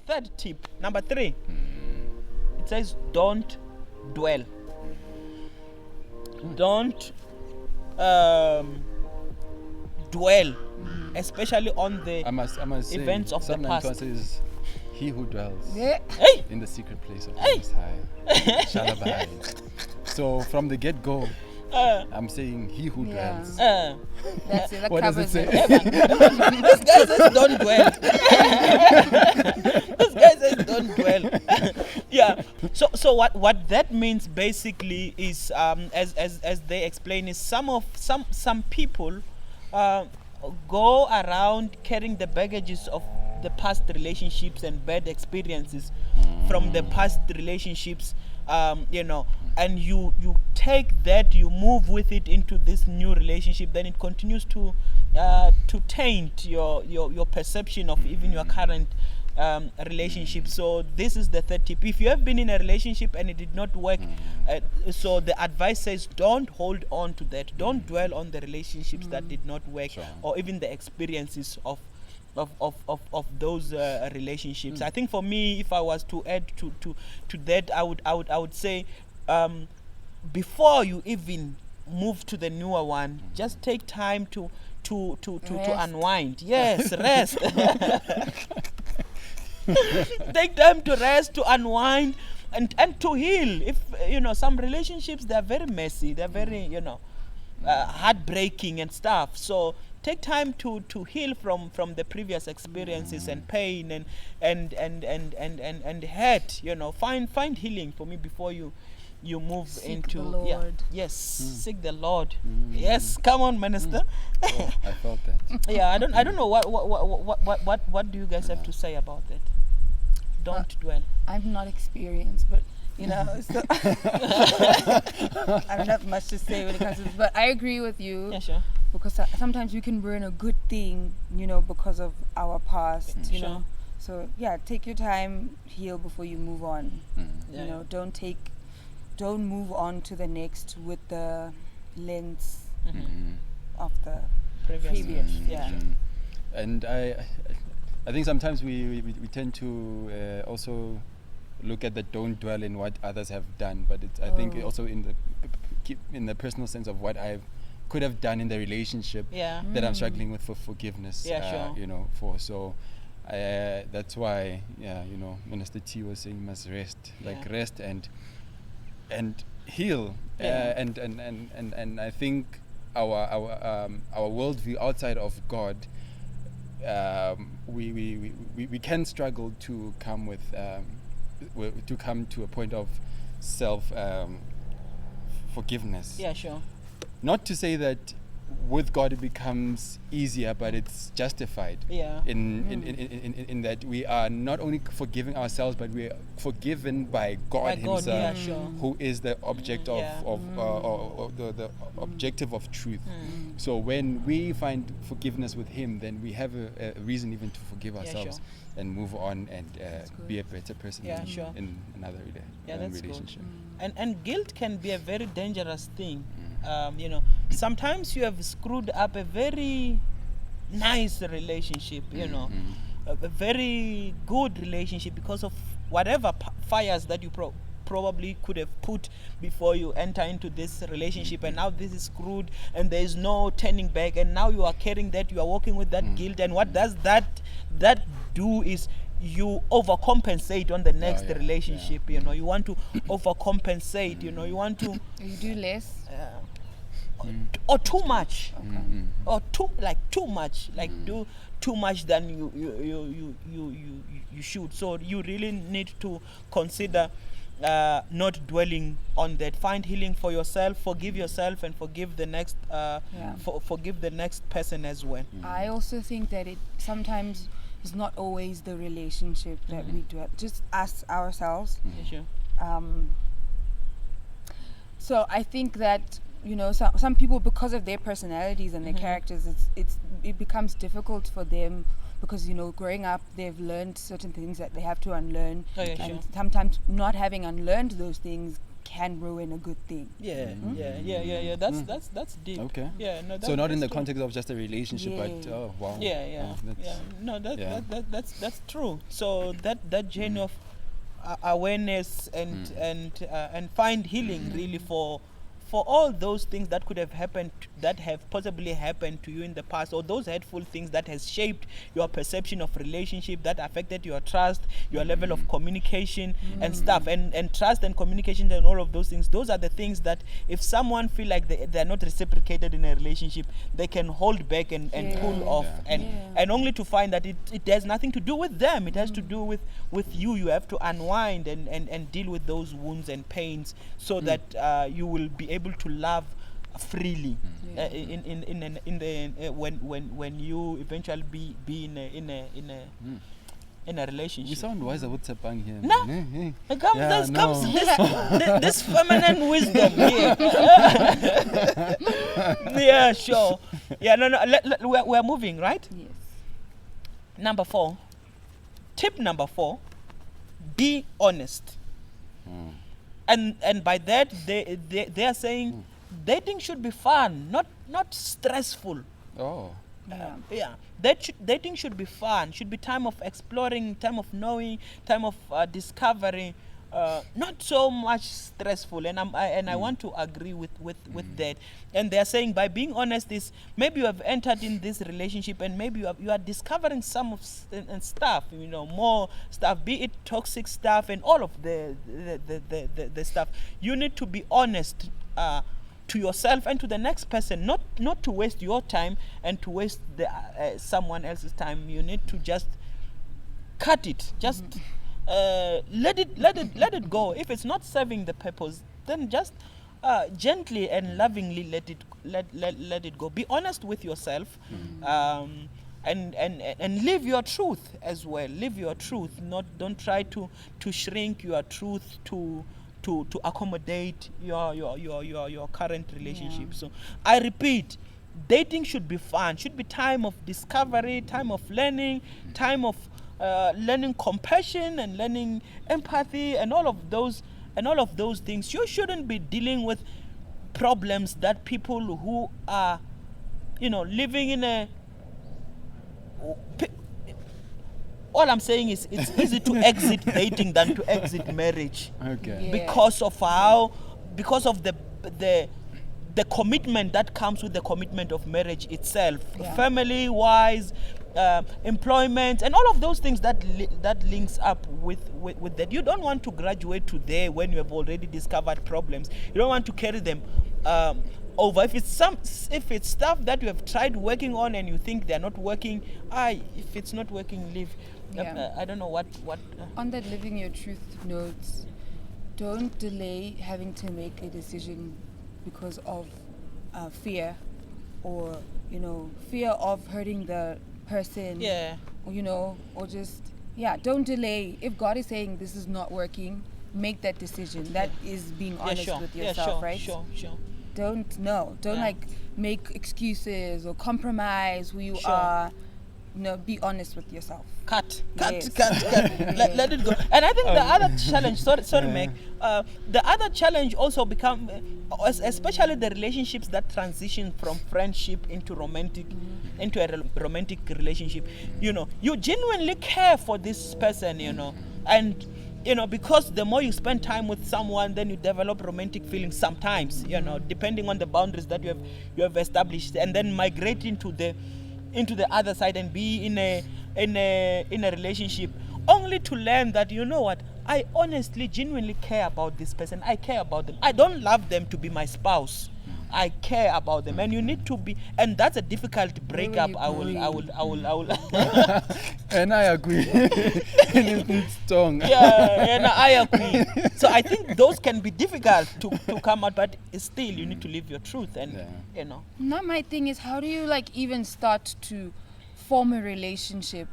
third tip, number 3. It says don't dwell. Don't dwell, especially on the I must events say, of the Psalm 91 past. says, he who dwells Hey! in the secret place of the Most High shall abide. So from the get-go, I'm saying he who dwells. That's it. That What does it covers say? it. This guy says don't dwell. This guy says don't dwell. Yeah. So what that means basically is as they explain is some people go around carrying the baggages of the past relationships and bad experiences from the past relationships, and you take that, you move with it into this new relationship, then it continues to taint your perception of even your current relationship. So this is the third tip. If you have been in a relationship and it did not work, so the advice says don't hold on to that. Don't dwell on the relationships that did not work, or even the experiences of those relationships. I think for me, if I was to add to that, I would say, before you even move to the newer one, just take time to unwind. Yes, rest. Take time to rest, to unwind, and to heal. If some relationships, they're very messy, they're very heartbreaking and stuff. So take time to heal from the previous experiences and pain and hurt. Find healing for me before you move Seek into the Lord. seek the Lord. Yes, come on, minister. Oh, I felt that. Yeah, I don't know what do you guys have to say about that? Don't dwell. I'm not experienced, but so I don't have much to say when it comes to this. But I agree with you. Yeah, sure. Because sometimes we can ruin a good thing, because of our past, Sure. So yeah, take your time, heal before you move on. Yeah. Don't move on to the next with the lens of the previous. Yeah. And I think sometimes we tend to also look at the don't dwell in what others have done, but I think also in the personal sense of what I could have done in the relationship that I'm struggling with for forgiveness. Yeah, sure. So that's why Minister T was saying you must rest, rest and heal. And I think our worldview outside of God, we can struggle to come to a point of self forgiveness. Yeah, sure. Not to say that with God it becomes easier, but it's justified. Yeah. In that we are not only forgiving ourselves, but we are forgiven by God Himself, yeah, sure. who is the object of the objective of truth. So when we find forgiveness with Him, then we have a reason even to forgive ourselves and move on and be a better person in another relationship. Good. And guilt can be a very dangerous thing. Sometimes you have screwed up a very nice relationship, a very good relationship because of whatever fires that you probably could have put before you enter into this relationship, and now this is screwed and there is no turning back, and now you are carrying that, you are walking with that guilt, and what does that do is you overcompensate on the next relationship. You want to overcompensate. You want to You do less or too much, or too much, do too much than you should. So you really need to consider not dwelling on that. Find healing for yourself, forgive yourself, and forgive the next forgive the next person as well. I also think that it sometimes is not always the relationship that we do, just us ourselves. Yeah, sure. So I think that some people, because of their personalities and their characters, it becomes difficult for them because growing up they've learned certain things that they have to unlearn, Oh, yeah, and sure. sometimes not having unlearned those things can ruin a good thing. Yeah, yeah. That's deep. Okay. Yeah, no. So not in the true. context of just a relationship, but Yeah. oh wow. Yeah. No, Yeah. that's true. So that journey of awareness and find healing really for all those things that could have happened, that have possibly happened to you in the past, or those hurtful things that has shaped your perception of relationship, that affected your trust, your level of communication and stuff, and trust and communication and all of those things. Those are the things that if someone feel like they're not reciprocated in a relationship, they can hold back and pull off, and only to find that it has nothing to do with them. It has to do with you. You have to unwind and deal with those wounds and pains so that you will be able to love freely in the when you eventually be in a relationship. You sound wiser with Sepang here. No. man. Eh, Comes this feminine wisdom here. Yeah, sure. Yeah, no. We're moving, right? Yes. Number 4. Tip number 4. Be honest. And by that they are saying dating should be fun, not stressful. Oh. Dating should be fun, should be time of exploring, time of knowing, time of discovering, not so much stressful. And I want to agree with that. And they are saying by being honest is maybe you have entered in this relationship and maybe you are discovering some of stuff, more stuff, be it toxic stuff and all of the stuff. You need to be honest to yourself and to the next person, not to waste your time and to waste someone else's time. You need to just cut it, just let it go. If it's not serving the purpose, then just gently and lovingly let it go. Be honest with yourself, and live your truth as well. Live your truth. Don't try to shrink your truth to accommodate your current relationship. So I repeat, dating should be fun, should be time of discovery, time of learning, time of learning compassion and learning empathy and all of those things. You shouldn't be dealing with problems that people who are living in a all I'm saying is it's easy to exit dating than to exit marriage. Okay. Because of the commitment that comes with the commitment of marriage itself, family wise, employment, and all of those things that links up with that. You don't want to graduate to there when you have already discovered problems. You don't want to carry them over. If it's stuff that you have tried working on and you think they're not working, if it's not working, leave. I don't know what On that living your truth notes, don't delay having to make a decision because of fear, or fear of hurting the person. Or just don't delay. If God is saying this is not working, make that decision. That is being honest with yourself, right? Sure. Don't make excuses or compromise who you are. Be honest with yourself. Cut. Let it go. And I think the other challenge, sorry Meg, the other challenge also become, especially the relationships that transition from friendship into into a romantic relationship. You genuinely care for this person, and because the more you spend time with someone, then you develop romantic feelings sometimes, depending on the boundaries that you have established, and then migrate into the other side and be in a relationship, only to learn that I honestly genuinely care about this person. I care about them. I don't love them to be my spouse. I care about them, and you need to be, and that's a difficult breakup. I will and I agree. It's strong. I agree. So I think those can be difficult to come out, but still you need to live your truth, and Now my thing is, how do you even start to form a relationship,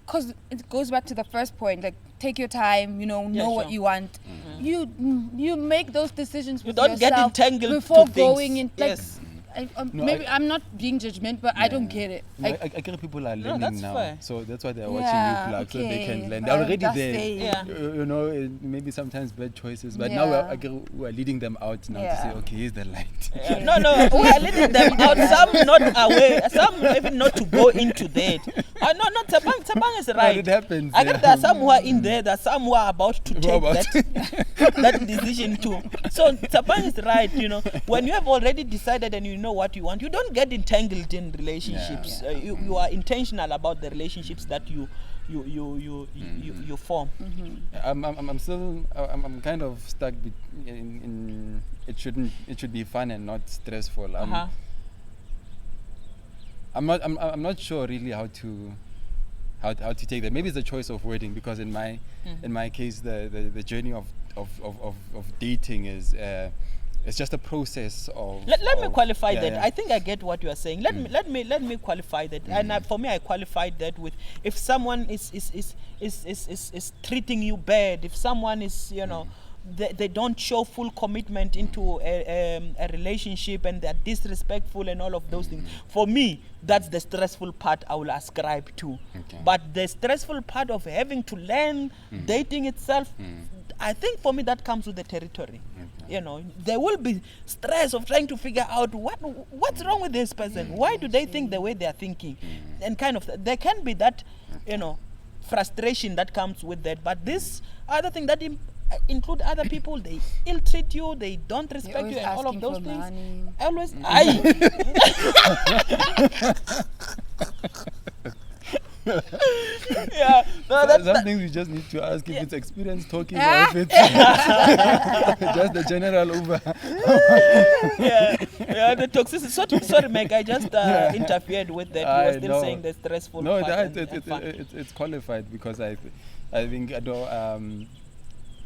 because it goes back to the first point, take your time, know what you want. You make those decisions with yourself don't get entangled before to going things. in. Yes. No, maybe I'm not being judgmental, but I don't get it. No, I get people are learning that's now, fair. so that's why they're Yeah, watching you plug, so they okay. can learn. They're already That's there. safe. Yeah. You know, maybe sometimes bad choices, but now Yeah. we're leading them out now to say, Yeah. okay, here's the light. No, we are leading them out. Some not aware, some even not to go into that. No, Tabang is right. it happens, I think yeah. there are some who are in there, there are some who are about to Who take about- that decision too. So Tabang is right, you know. When you have already decided and you know what you want, you don't get entangled in relationships. Yeah. You are intentional about the relationships that you form. I'm still I'm kind of stuck in it should be fun and not stressful. I'm not sure really how to take that. Maybe it's a choice of wording, because in my case the journey of dating is it's just a process of. Let me qualify yeah, that. yeah. I think I get what you are saying. Let me qualify that. And for me, I qualified that with, if someone is treating you bad, if someone is, you know, they don't show full commitment into a relationship and they're disrespectful and all of those things. For me, that's the stressful part I will ascribe to. Okay. But the stressful part of having to learn dating itself, I think for me that comes with the territory. You know, there will be stress of trying to figure out what's wrong with this person. Why do they think the way they are thinking? And kind of, there can be that, you know, frustration that comes with that. But this other thing that include other people, they ill treat you, they don't respect you, and all of those things. Money. Always, yeah, no, Some things we just need to ask if it's experience talking or if it's just the general over. yeah, the toxicity. Sorry, Meg, I just interfered with that. You were still saying the stressful No, part. it's qualified, because I think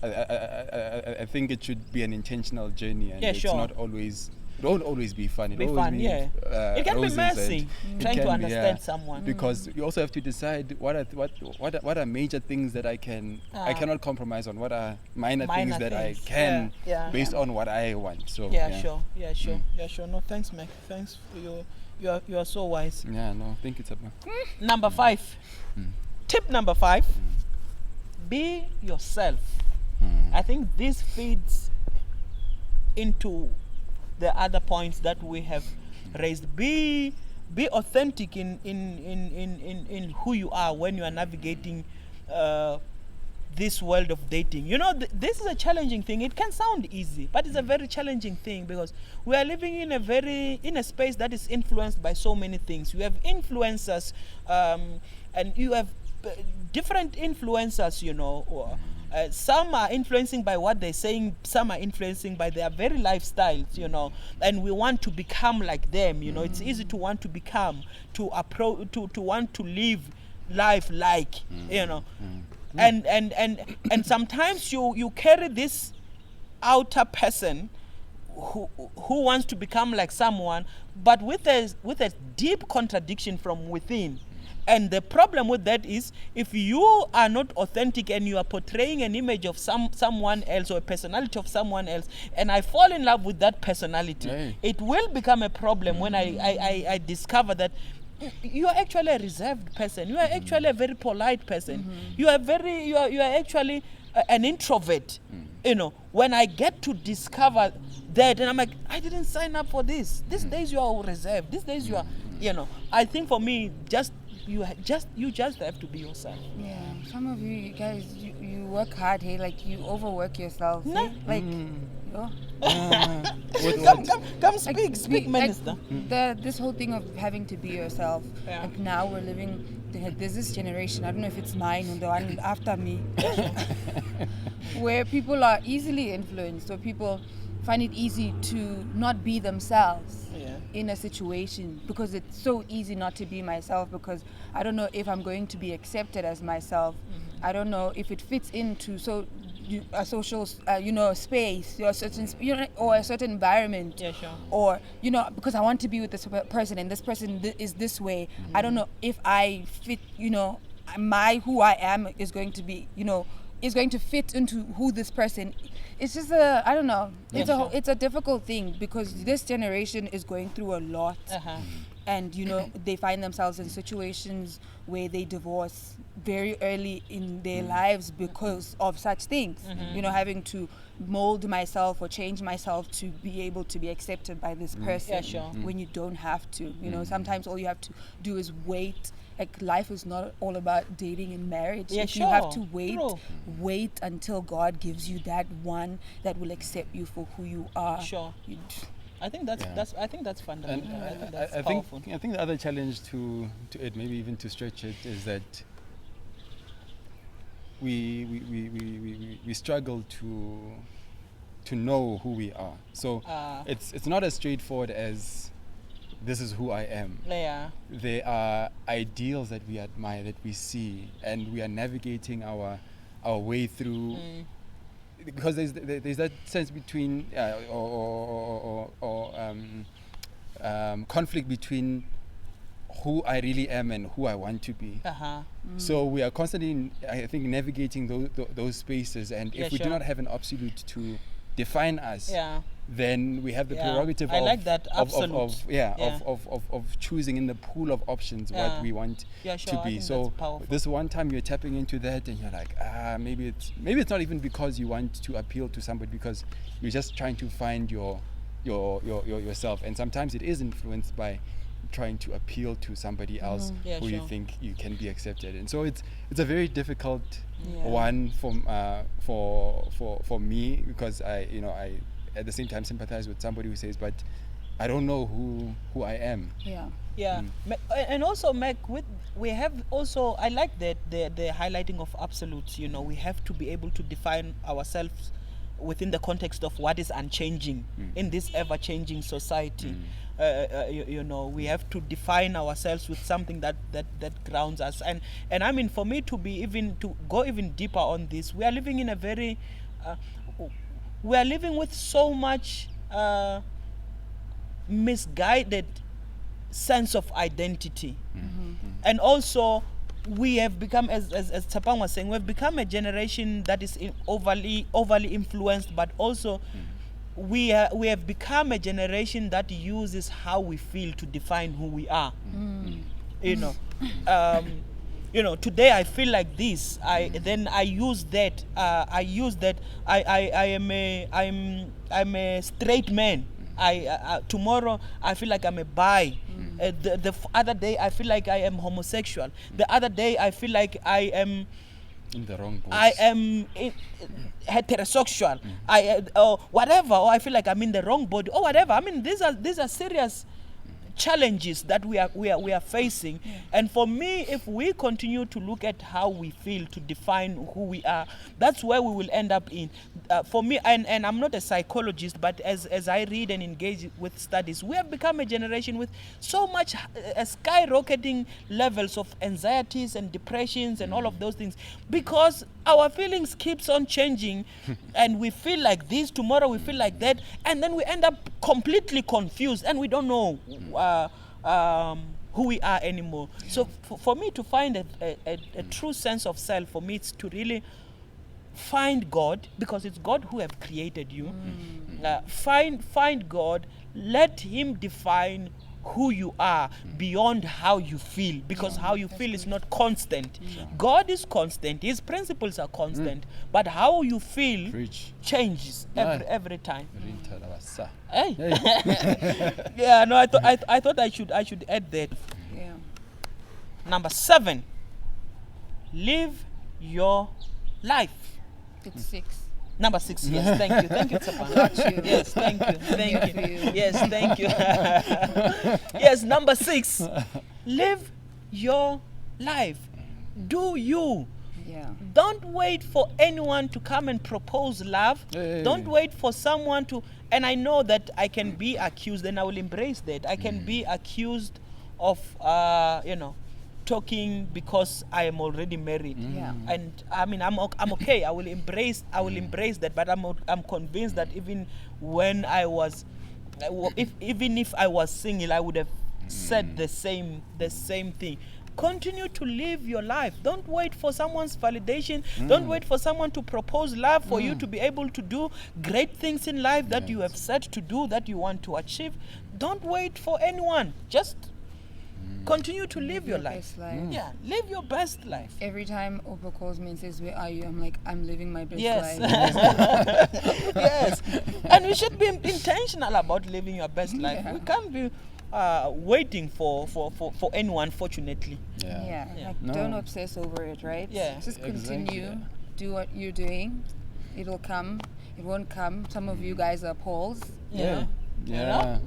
I think it should be an intentional journey, and it's sure. not always. It won't always be fun. It can be roses messy and trying it to can be, understand someone. because you also have to decide what are major things that I cannot compromise on, what are minor things that I can based on what I want. So Sure. No, thanks, Meg. Thanks for you are so wise. Yeah, no, thank you, Tsapa. Number 5. Tip number 5. Be yourself. I think this feeds into the other points that we have raised. Be authentic in who you are when you are navigating this world of dating. You know, this is a challenging thing. It can sound easy, but it's a very challenging thing, because we are living in a space that is influenced by so many things. You have influencers, and you have different influencers, you know. Some are influencing by what they're saying, some are influencing by their very lifestyles, you know, and we want to become like them, you know. It's easy to want to become, to want to live life like, you know. And sometimes you carry this outer person who wants to become like someone, but with a deep contradiction from within. And the problem with that is, if you are not authentic and you are portraying an image of someone else or a personality of someone else, and I fall in love with that personality, it will become a problem when I discover that you are actually a reserved person. You are actually a very polite person. You are actually an introvert. You know, when I get to discover that, and I'm like, I didn't sign up for this. These days you are reserved. These days you are, you know. I think for me, you just have to be yourself. Yeah, some of you guys, you work hard, hey, like you overwork yourself. No. Hey? Like, Come speak, minister. This whole thing of having to be yourself. Yeah. Like now we're living. There's this generation. I don't know if it's mine or the one after me, where people are easily influenced, or people find it easy to not be themselves in a situation, because it's so easy not to be myself, because I don't know if I'm going to be accepted as myself. I don't know if it fits into a social space, or a certain environment, or because I want to be with this person, and this person is this way. I don't know if I fit, who I am is going to be is going to fit into who this person. It's just I don't know. It's a difficult thing because this generation is going through a lot. And they find themselves in situations where they divorce very early in their lives because of such things. Having to mold myself or change myself to be able to be accepted by this person when you don't have to. Sometimes all you have to do is wait. Like, life is not all about dating and marriage. You have to wait until God gives you that one that will accept you for who you are. I think that's fundamental. I think the other challenge to it, maybe even to stretch it, is that we struggle to know who we are. So it's not as straightforward as this is who I am. There are ideals that we admire, that we see, and we are navigating our way through. Because there's that sense between conflict between who I really am and who I want to be. So we are constantly, I think, navigating those spaces, and if we do not have an absolute to define us, then we have the prerogative of choosing in the pool of options what we want to be. So this one time you're tapping into that, and you're like, maybe it's not even because you want to appeal to somebody, because you're just trying to find yourself, and sometimes it is influenced by trying to appeal to somebody else who you think you can be accepted. And so it's a very difficult one for me, because I at the same time sympathize with somebody who says, but I don't know who I am. And also, Meg, we have also, I like that the highlighting of absolutes. We have to be able to define ourselves within the context of what is unchanging in this ever-changing society. We have to define ourselves with something that grounds us. And I mean, for me to go even deeper on this, we are living in a very we are living with so much misguided sense of identity. And also, we have become, as Tsapang was saying, we've become a generation that is overly influenced, but also we have become a generation that uses how we feel to define who we are. Today I feel like this. Then I use that. I'm a straight man. Tomorrow I feel like I'm a bi. The other day I feel like I am homosexual. The other day I feel like I am in the wrong boat. I am heterosexual. Or whatever. Or I feel like I'm in the wrong body. Or whatever. I mean, these are serious challenges that we are facing. And for me, if we continue to look at how we feel to define who we are, that's where we will end up in. For me, and I'm not a psychologist, but as I read and engage with studies, we have become a generation with so much skyrocketing levels of anxieties and depressions and all of those things, because our feelings keeps on changing. And we feel like this, tomorrow we feel like that, and then we end up completely confused, and we don't know who we are anymore. So for me to find a true sense of self, for me it's to really find God, because it's God who have created you. Find God, let Him define who you are beyond how you feel, because how you feel is not constant. God is constant, His principles are constant, but how you feel changes every time. Hey. Yeah, no, I thought I should add that. Number 7, live your life. It's 6. Number 6, yes, thank you, Tsapang. Yes, thank you. Yes, thank you. Yes, number 6, live your life. Do you. Don't wait for anyone to come and propose love. Don't wait for someone to, and I know that I can be accused, and I will embrace that. I can be accused of, talking because I am already married. And I mean, I'm okay. I will embrace that. But I'm convinced that even when I was, even if I was single, I would have said the same thing. continue to live your life. Don't wait for someone's validation. Don't wait for someone to propose love for you to be able to do great things in life that you have set to do, that you want to achieve. Don't wait for anyone. Just continue to live your life. best life. Yeah, live your best life. Every time Oprah calls me and says, "Where are you?" I'm like, "I'm living my best Yes. life." Yes. And we should be intentional about living your best life. Yeah. We can't be waiting for anyone, fortunately. Yeah. Yeah. Like, No. don't obsess over it, right? Yeah. Just Exactly, continue. yeah. Do what you're doing. It'll come. It won't come. Some of you guys are Pauls. You know? Yeah.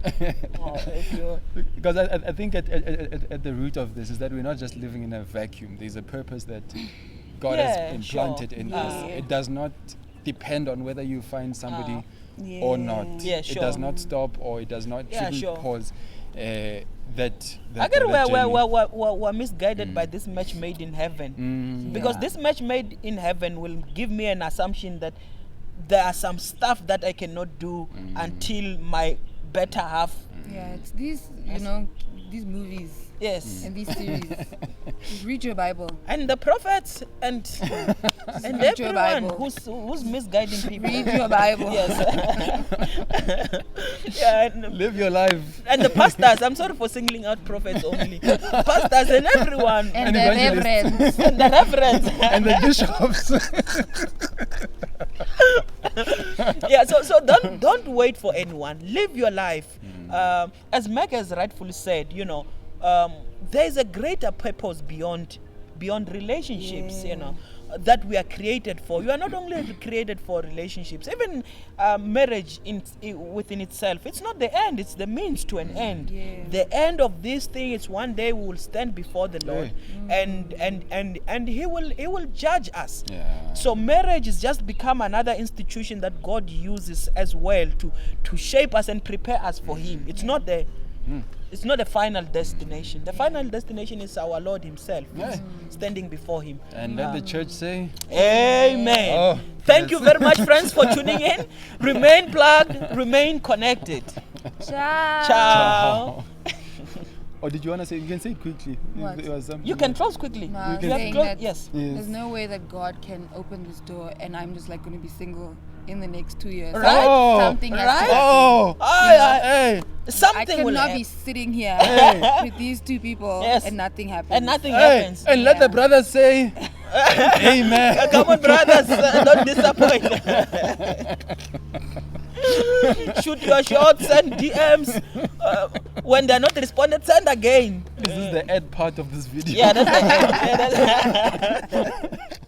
Oh, if you- Because I think at the root of this is that we're not just living in a vacuum. There's a purpose that God Yeah, has implanted sure. in Yeah. us. It does not depend on whether you find somebody Yeah. or not. Yeah, It does sure. not stop, or it does not Yeah, shouldn't sure. pause. That I get that journey. we're misguided by this match made in heaven. Because Yeah. this match made in heaven will give me an assumption that there are some stuff that I cannot do until my better half. Yeah, it's these, you know, these movies Yes. and these series. Just read your Bible. And the prophets and Read your everyone Bible. who's misguiding people. Read your Bible. Yes. Yeah, Live your life. and the pastors, I'm sorry for singling out prophets only. Pastors and everyone. And And the evangelists. reverends. And the reverends. And the bishops. Yeah, so don't wait for anyone. Live your life. As Meg has rightfully said, you know, there is a greater purpose beyond relationships, you know, that we are created for. You are not only created for relationships, even marriage within itself. It's not the end, it's the means to an end. Yeah. The end of this thing is one day we will stand before the Lord, and he will judge us. Yeah. So marriage has just become another institution that God uses as well to shape us and prepare us for Him. It's not the final destination. The final destination is our Lord Himself, Yeah. standing before Him. And let the church say, Amen. Oh, Thank yes. you very much, friends, for tuning in. Remain plugged, remain connected. Ciao. Ciao. or did you want to say? You can say it quickly. What? There was something You can that- close quickly. No, You I'm can- have saying close- that yes. there's no way that God can open this door and I'm just like going to be single in the next 2 years. Right. Oh, Something has right. to happen. Oh, Hey, hey, something I will cannot happen. be sitting here Hey. with these two people Yes. and nothing happens. And nothing hey, happens. and let the brothers say, Amen. Come on, brothers, don't disappoint. Shoot your shots, send DMs. When they're not responded, send again. This is the ad part of this video. Yeah, that's the end. Yeah, that's